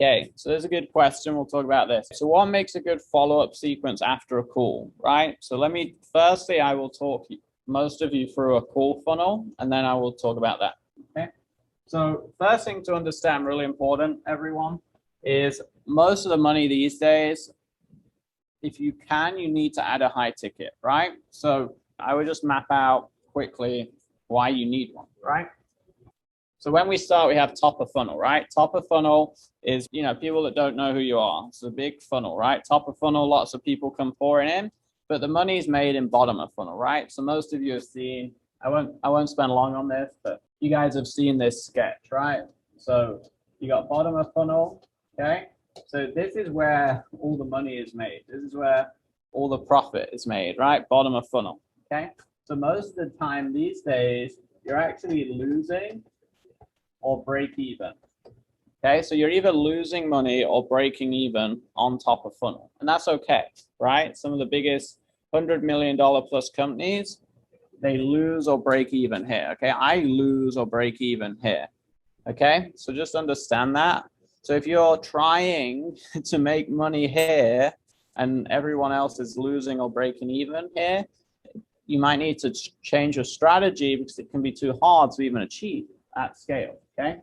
Okay, so there's a good question. We'll talk about this. So what makes a good follow-up sequence after a call, right? So firstly, I will talk most of you through a call funnel, and then I will talk about that, okay? So first thing to understand, really important, everyone, is most of the money these days, if you can, you need to add a high ticket, right? So I would just map out quickly why you need one, right? So when we start, we have top of funnel, right? Top of funnel is, people that don't know who you are. It's a big funnel, right? Top of funnel, lots of people come pouring in, but the money is made in bottom of funnel, right? So most of you have seen, I won't spend long on this, but you guys have seen this sketch, right? So you got bottom of funnel, okay? So this is where all the money is made. This is where all the profit is made, right? Bottom of funnel, okay? So most of the time these days, you're actually losing or break even. Okay, so you're either losing money or breaking even on top of funnel, and that's okay, right? Some of the biggest $100 million plus companies, they lose or break even here. Okay, I lose or break even here. Okay, so just understand that. So if you're trying to make money here and everyone else is losing or breaking even here, you might need to change your strategy because it can be too hard to even achieve at scale, okay?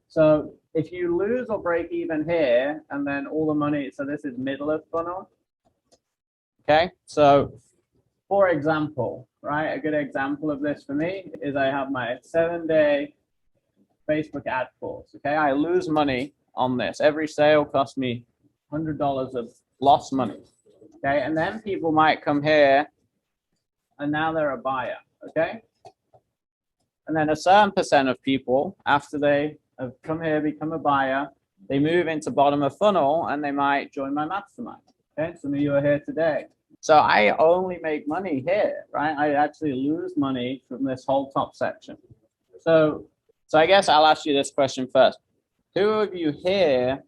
So if you lose or break even here, and then all the money, so this is middle of funnel, okay? So for example, right, a good example of this for me is I have my 7-day Facebook ad course, okay? I lose money on this. Every sale costs me $100 of lost money, okay? And then people might come here and now they're a buyer, okay? And then a certain percent of people, after they have come here, become a buyer, they move into bottom of funnel and they might join my mastermind. Okay, some of you are here today. So I only make money here, right? I actually lose money from this whole top section. So I guess I'll ask you this question first. Who of you here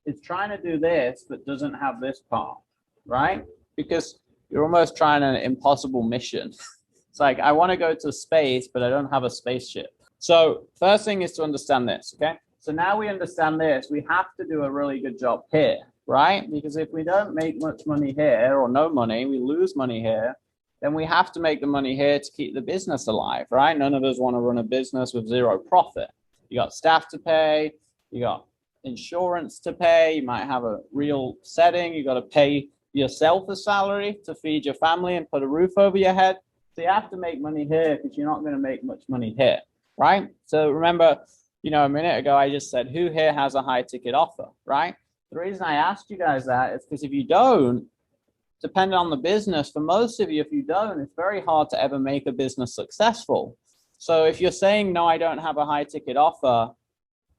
is trying to do this but doesn't have this part, right? Because you're almost trying an impossible mission. It's like, I want to go to space, but I don't have a spaceship. So first thing is to understand this, okay? So now we understand this, we have to do a really good job here, right? Because if we don't make much money here or no money, we lose money here, then we have to make the money here to keep the business alive, right? None of us want to run a business with zero profit. You got staff to pay, you got insurance to pay, you might have a real setting, you got to pay yourself a salary to feed your family and put a roof over your head. So you have to make money here because you're not going to make much money here, right? So remember, a minute ago, I just said, who here has a high ticket offer, right? The reason I asked you guys that is because if you don't, depending on the business, for most of you, if you don't, it's very hard to ever make a business successful. So if you're saying, no, I don't have a high ticket offer,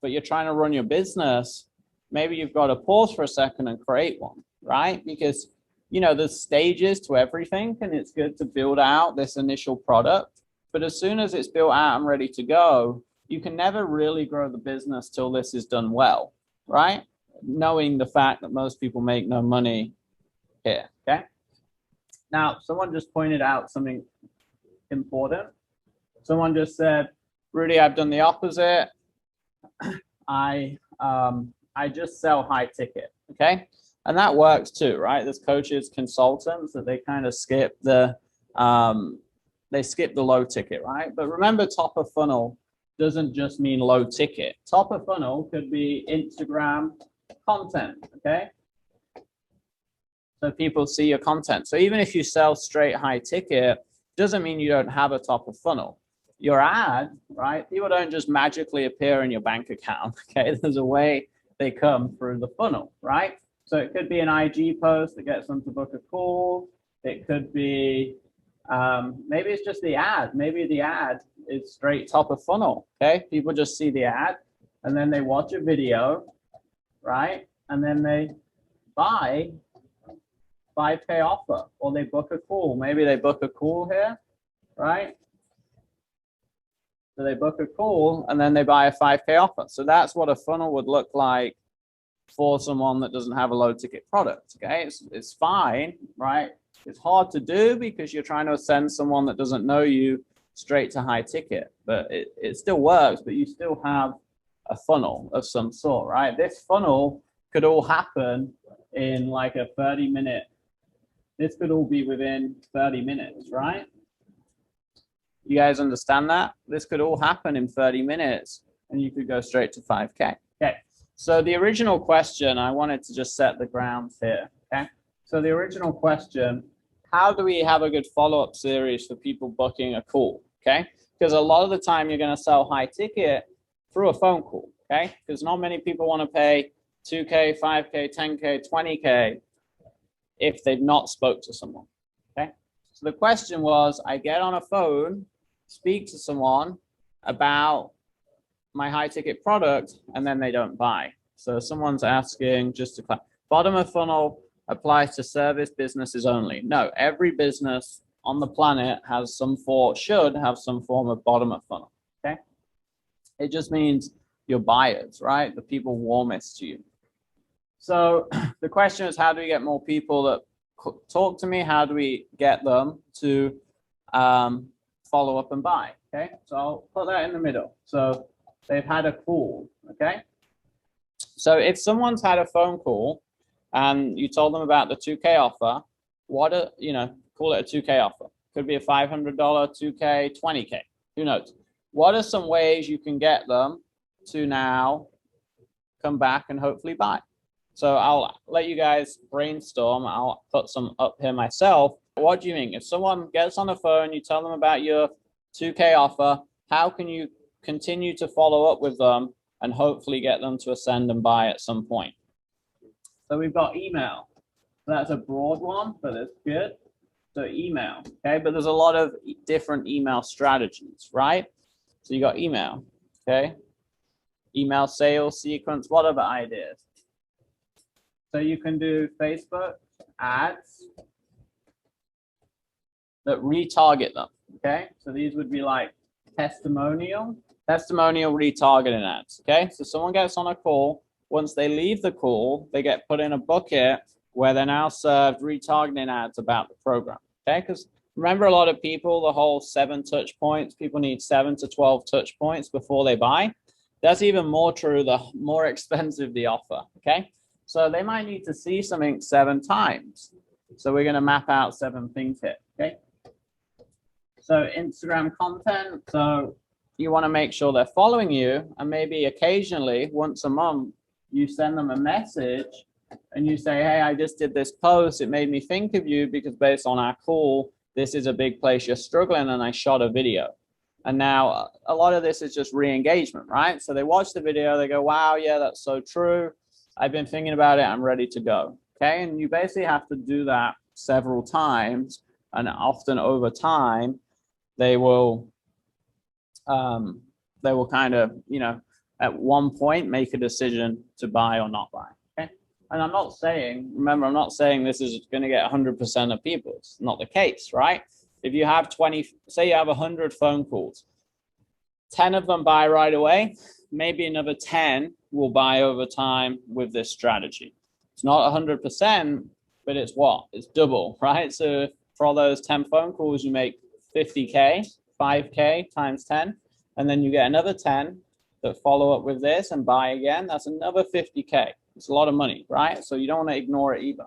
but you're trying to run your business, maybe you've got to pause for a second and create one, right? Because there's stages to everything, and it's good to build out this initial product. But as soon as it's built out and ready to go, you can never really grow the business till this is done well, right? Knowing the fact that most people make no money here, okay? Now, someone just pointed out something important. Someone just said, Rudy, I've done the opposite. I just sell high ticket, okay? And that works too, right? There's coaches, consultants that they kind of skip the low ticket, right? But remember, top of funnel doesn't just mean low ticket. Top of funnel could be Instagram content, okay? So people see your content. So even if you sell straight high ticket, doesn't mean you don't have a top of funnel. Your ad, right? People don't just magically appear in your bank account, okay? There's a way they come through the funnel, right? So it could be an IG post that gets them to book a call. It could be, maybe it's just the ad. Maybe the ad is straight top of funnel, okay? People just see the ad and then they watch a video, right? And then they buy 5K offer, or they book a call. Maybe they book a call here, right? So they book a call and then they buy a 5K offer. So that's what a funnel would look like for someone that doesn't have a low ticket product, okay? It's fine, right? It's hard to do because you're trying to send someone that doesn't know you straight to high ticket, but it still works, but you still have a funnel of some sort, right? This funnel could all happen in like a 30-minute. This could all be within 30 minutes, right? You guys understand that? This could all happen in 30 minutes and you could go straight to 5K. Okay. So the original question, I wanted to just set the grounds here. Okay. So the original question, how do we have a good follow-up series for people booking a call? Okay. Because a lot of the time you're going to sell high ticket through a phone call. Okay. Because not many people want to pay 2K, 5K, 10K, 20K if they've not spoke to someone. Okay. So the question was, I get on a phone, speak to someone about my high ticket product, and then they don't buy. So someone's asking, just to clarify, bottom of funnel applies to service businesses only. No, every business on the planet has should have some form of bottom of funnel. Okay. It just means your buyers, right? The people warmest to you. So the question is, how do we get more people that talk to me? How do we get them to follow up and buy? Okay, so I'll put that in the middle. So they've had a call. Okay, so if someone's had a phone call and you told them about the 2K offer, call it a 2K offer. Could be a $500, 2K, 20K. Who knows? What are some ways you can get them to now come back and hopefully buy? So I'll let you guys brainstorm. I'll put some up here myself. What do you mean? If someone gets on the phone, you tell them about your 2K offer, how can you continue to follow up with them and hopefully get them to ascend and buy at some point? So we've got email. So that's a broad one, but it's good. So email, okay? But there's a lot of different email strategies, right? So you got email, okay? Email sales sequence, what other ideas? So you can do Facebook ads that retarget them, okay? So these would be like testimonial retargeting ads, okay? So someone gets on a call. Once they leave the call, they get put in a bucket where they're now served retargeting ads about the program, okay? Because remember, a lot of people, the whole 7 touch points, people need 7 to 12 touch points before they buy. That's even more true the more expensive the offer, okay? So they might need to see something 7 times. So we're going to map out 7 things here, okay? So Instagram content. So you want to make sure they're following you, and maybe occasionally, once a month, you send them a message and you say, hey, I just did this post. It made me think of you because based on our call, this is a big place you're struggling, and I shot a video. And now a lot of this is just re-engagement, right? So they watch the video, they go, wow, yeah, that's so true. I've been thinking about it. I'm ready to go. Okay. And you basically have to do that several times, and often over time, they will kind of, at one point make a decision to buy or not buy. Okay. And I'm not saying this is going to get 100% of people. It's not the case, right? If you have say you have 100 phone calls, 10 of them buy right away, maybe another 10 will buy over time with this strategy. It's not 100%, but it's what? It's double, right? So for all those 10 phone calls, you make 50K, 5K times 10, and then you get another 10 that follow up with this and buy again. That's another 50K. It's a lot of money, right? So you don't want to ignore it either.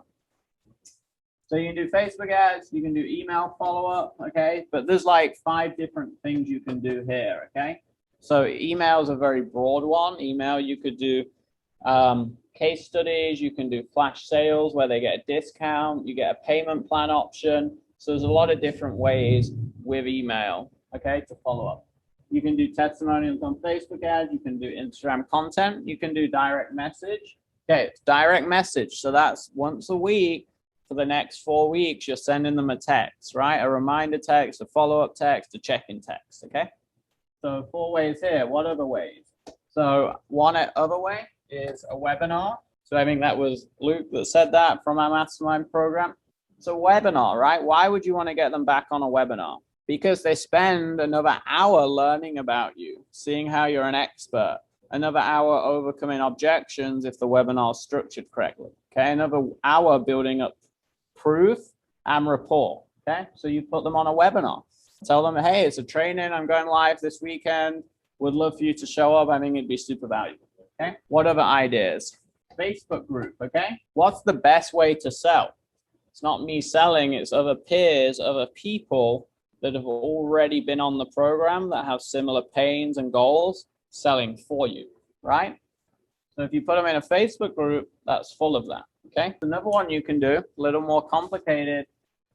So you can do Facebook ads, you can do email follow-up, okay? But there's like 5 different things you can do here, okay? So email is a very broad one. Email, you could do case studies, you can do flash sales where they get a discount, you get a payment plan option. So there's a lot of different ways with email, okay, to follow up. You can do testimonials on Facebook ads, you can do Instagram content, you can do direct message. Okay, it's direct message. So that's once a week for the next 4 weeks, you're sending them a text, right? A reminder text, a follow-up text, a check-in text, okay? So 4 ways here. What other ways? So one other way is a webinar. So I think that was Luke that said that from our mastermind program. So webinar, right? Why would you want to get them back on a webinar? Because they spend another hour learning about you, seeing how you're an expert, another hour overcoming objections if the webinar is structured correctly, okay? Another hour building up proof and rapport, okay? So you put them on a webinar. Tell them, hey, it's a training. I'm going live this weekend. Would love for you to show up. I think it'd be super valuable. Okay. What other ideas? Facebook group. Okay. What's the best way to sell? It's not me selling, it's other peers, other people that have already been on the program that have similar pains and goals selling for you, right? So if you put them in a Facebook group, that's full of that, okay? Another one you can do, a little more complicated,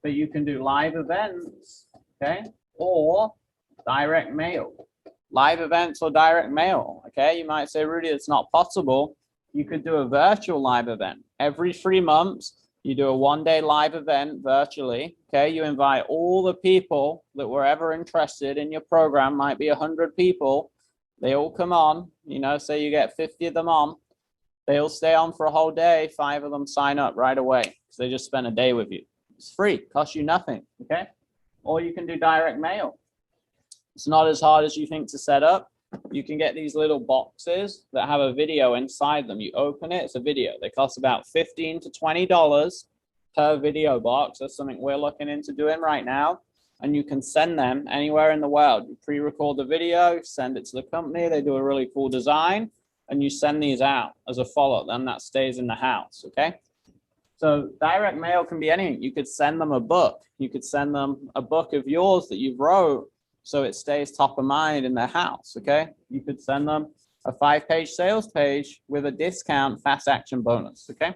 but you can do live events, okay? Or direct mail. Live events or direct mail, okay? You might say, Rudy, it's not possible. You could do a virtual live event. Every 3 months, you do a 1-day live event virtually, okay? You invite all the people that were ever interested in your program, might be 100 people. They all come on, you know, say you get 50 of them on. They'll stay on for a whole day. 5 of them sign up right away because they just spent a day with you. It's free, costs you nothing, okay? Or you can do direct mail. It's not as hard as you think to set up. You can get these little boxes that have a video inside them. You open it, it's a video. They cost about $15 to $20 per video box. That's something we're looking into doing right now. And you can send them anywhere in the world. You pre-record the video, send it to the company. They do a really cool design, and you send these out as a follow-up. Then that stays in the house, okay? So direct mail can be anything. You could send them a book. You could send them a book of yours that you've wrote, so it stays top of mind in their house, okay? You could send them a 5-page sales page with a discount fast action bonus, okay?